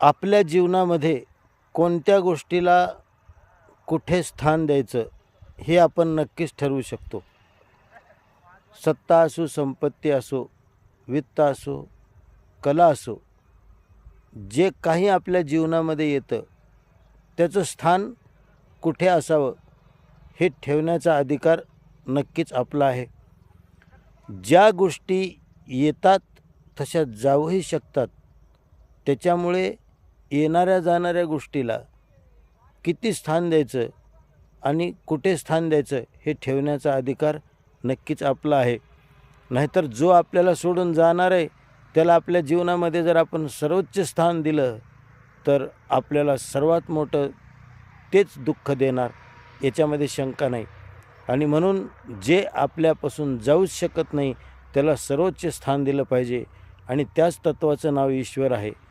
आपल्या जीवनामध्ये कोणत्या गोष्टीला कुठे स्थान द्यायचं हे आपण नक्कीच ठरवू शकतो. सत्ता असो, संपत्ती असो, वित्त असो, कला असो, जे काही आपल्या जीवनामध्ये येतं त्याचं स्थान कुठे असावं हे ठेवण्याचा अधिकार नक्कीच आपला आहे. ज्या गोष्टी येतात तशा जाऊही शकतात. त्याच्यामुळे येणाऱ्या जाणाऱ्या गोष्टीला किती स्थान द्यायचं आणि कुठे स्थान द्यायचं हे ठेवण्याचा अधिकार नक्कीच आपला आहे. नाहीतर जो आपल्याला सोडून जाणार आहे त्याला आपल्या जीवनामध्ये जर आपण सर्वोच्च स्थान दिलं तर आपल्याला सर्वात मोठं तेच दुःख देणार, याच्यामध्ये शंका नाही. आणि म्हणून जे आपल्यापासून जाऊच शकत नाही त्याला सर्वोच्च स्थान दिलं पाहिजे आणि त्याच तत्त्वाचं नाव ईश्वर आहे.